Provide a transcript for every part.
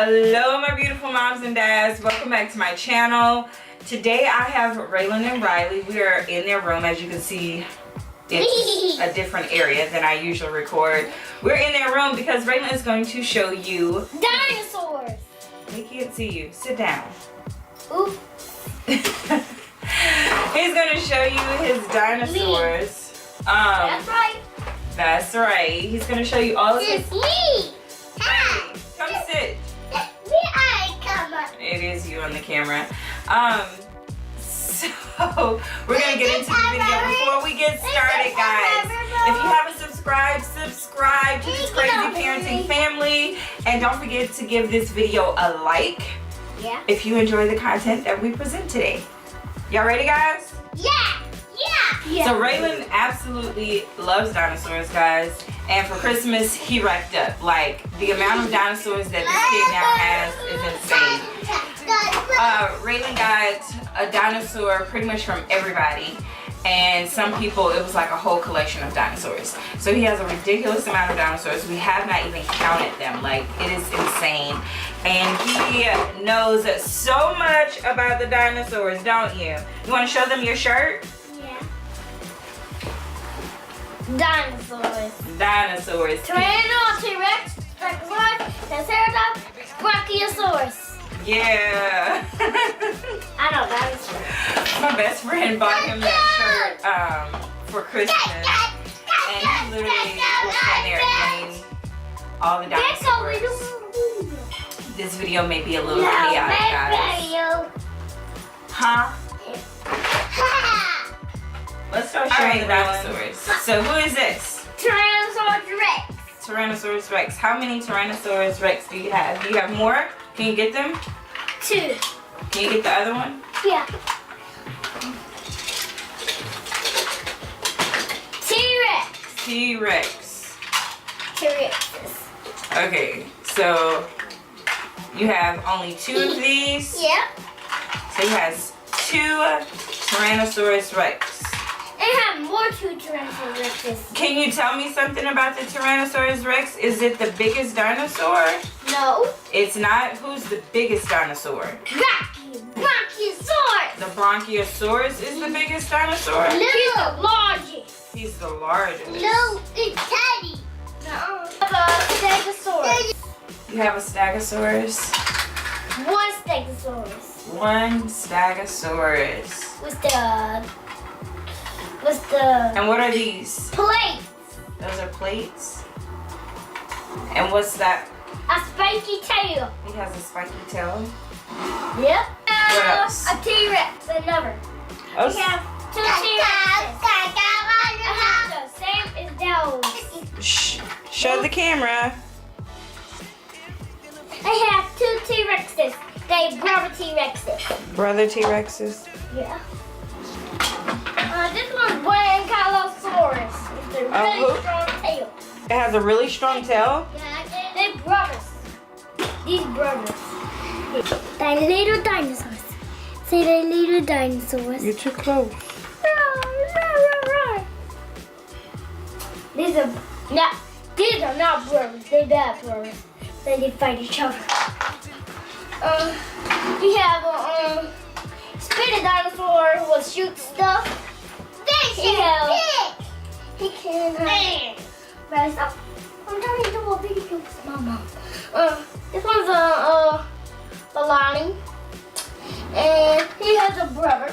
Hello my beautiful moms and dads, welcome back to my channel. Today I have Raylen and Riley. We are in their room. As you can see, it's a different area than I usually record. We're in their room because Raylen is going to show you dinosaurs. They can't see you. Sit down. Ooh. He's going to show you his dinosaurs. That's right. That's right. He's going to show you all of his... It's me. Hey, come sit. It is you on the camera. So we're gonna get into the video. Before we get started, guys, if you haven't subscribed, subscribe to this crazy parenting family, and don't forget to give this video a like. Yeah. If you enjoy the content that we present today. Y'all ready, guys? Yeah. So Raylen absolutely loves dinosaurs, guys. And for Christmas, he wrecked up. Like, the amount of dinosaurs that this kid now has is insane. Raylen got a dinosaur pretty much from everybody. And some people, it was like a whole collection of dinosaurs. So he has a ridiculous amount of dinosaurs. We have not even counted them. Like, it is insane. And he knows so much about the dinosaurs, don't you? You want to show them your shirt? Dinosaurs. Dinosaurs. Tyrannosaurus Rex, Triceratops, Brachiosaurus. Yeah. I know dinosaurs. My best friend bought him that shirt for Christmas. And he literally was in there and named all the dinosaurs. This video may be a little chaotic, guys. Huh? Let's start showing the dinosaurs. So who is this? Tyrannosaurus Rex. Tyrannosaurus Rex. How many Tyrannosaurus Rex do you have? Do you have more? Can you get them? 2. Can you get the other one? Yeah. T-Rex. T-Rex. T-Rexes. Okay, so you have only 2 of these. Yep. So he has 2 Tyrannosaurus Rex. I have more 2 Tyrannosaurus Rexes. Can you tell me something about the Tyrannosaurus Rex? Is it the biggest dinosaur? No. It's not. Who's the biggest dinosaur? Brachiosaurus. The Bronchiosaurus is the biggest dinosaur? No. He's the largest. He's the largest. No, it's Teddy. No. I have a Stegosaurus. You have a Stegosaurus? 1 Stegosaurus. 1 Stegosaurus. What's the And what are these? plates? Those are plates. And what's that? A spiky tail. He has a spiky tail. Yep. What else? A T-Rex. Another. Oh, We have 2 T-Rexes. I have the same as those. shh. Show the camera. I have 2 T-Rexes. They brother T-Rexes. Brother T-Rexes. Yeah. This one's Brachiosaurus. It's a really strong tail. It has a really strong tail. Yeah, they're brothers. These brothers. They're little dinosaurs. Say they're little dinosaurs. You're too close. These are not brothers. They're bad brothers. They fight each other. We have a spinning dinosaur who will shoot stuff. He can rise up. I'm trying to do a video. Mama. This one's a Lonnie. And he has a brother.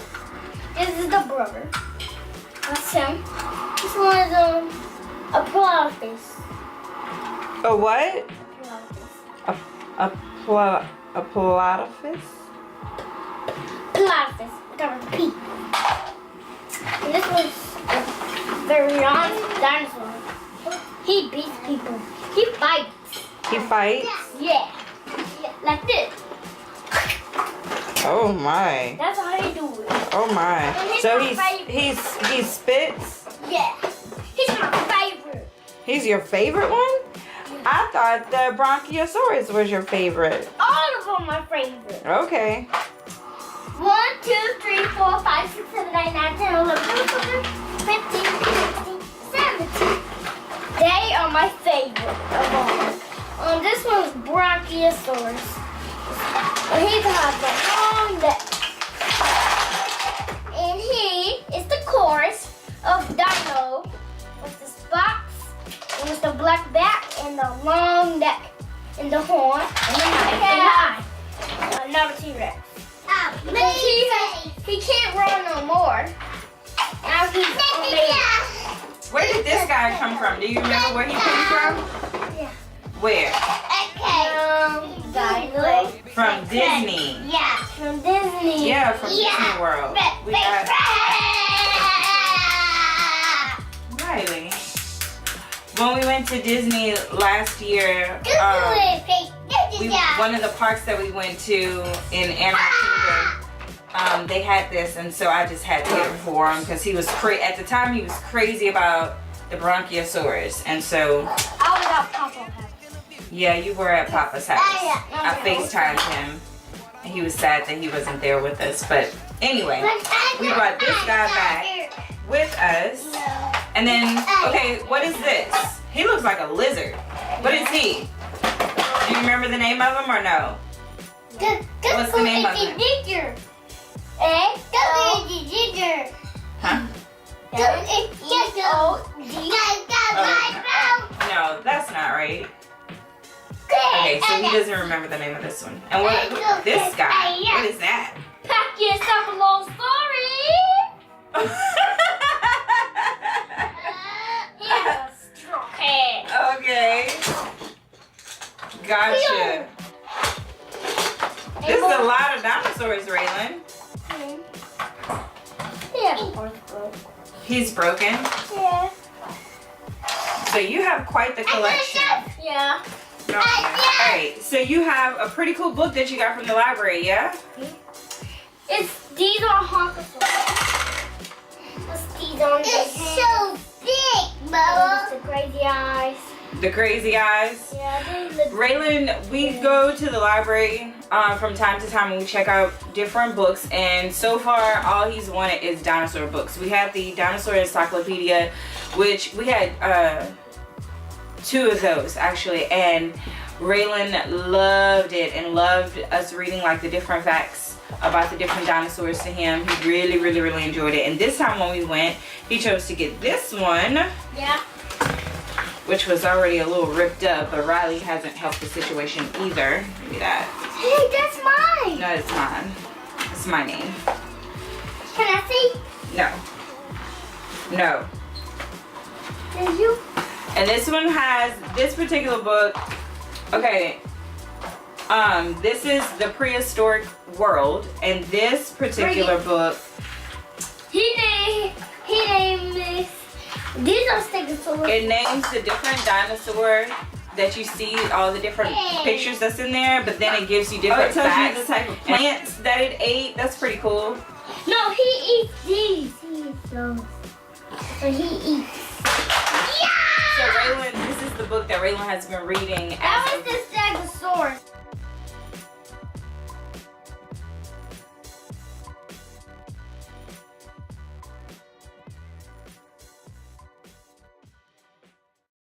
This is the brother. That's him. This one is a platypus. A what? A platypus? Platypus. Whatever. P. And this one's a very honest dinosaur. He beats people. He fights. He fights? Yeah. Like this. Oh my. That's how he do it. Oh my. He's So my favorite. he spits? Yeah. He's my favorite. He's your favorite one? I thought the Bronchiosaurus was your favorite. All of them are my favorite. Okay. 1, 2, 3, 4, 5, 6, 7, 8, 9, 10, 11, 12, 13, 15, 16, 17. They are my favorite of all. This one's Bronchiosaurus. Brachiosaurus. And he has a long neck. And he is the chorus of Dino with the spots and with the black back and the long neck and the horn and then another T-Rex. He can't run no more. Now he's Where did this guy come from? Do you remember where he came from? Yeah. Where? Dino. From Disney. Yeah, from Disney. Yeah, from Disney World. We got Riley. When we went to Disney last year, one of the parks that we went to in Animal Kingdom, they had this, and so I just had to get it for him because he was at the time he was crazy about the Brachiosaurus, and so I was at Papa's house. yeah, you were at Papa's house. I FaceTimed him, and he was sad that he wasn't there with us. But anyway, we brought this guy back with us, and then okay, what is this? He looks like a lizard. What is he? Do you remember the name of him or no? What's the name of him? Huh? No, that's not right. Okay, so he doesn't remember the name of this one. And what this guy? What is that? Pack yourself a long story. He has a strong head. Okay. Gotcha. This is a lot of dinosaurs, Raylen. Yeah. He's broken. Yeah. So you have quite the collection. Yeah. Okay. Alright, so you have a pretty cool book that you got from the library, yeah? These are honkosaurus. These on it's so big, Mama. The crazy eyes. The crazy eyes. Yeah, they look. Raylen, we go to the library from time to time and we check out different books, and so far all he's wanted is dinosaur books. We had the Dinosaur Encyclopedia, which we had 2 of those actually, and Raylen loved it and loved us reading like the different facts about the different dinosaurs to him. He really, really, really enjoyed it. And this time when we went, he chose to get this one. Yeah. Which was already a little ripped up, but Riley hasn't helped the situation either. Look at that. Hey, that's mine. No, it's mine. It's my name. Can I see? No. No. Did you? And this one has this particular book. Okay. This is the Prehistoric World, and this particular book. He named this. These are Stegosaurus. It names the different dinosaurs that you see, all the different pictures that's in there, but then it gives you different facts, the type of plants that it ate. That's pretty cool. No, he eats these. He eats those. So he eats. So Raylen, this is the book that Raylen has been reading as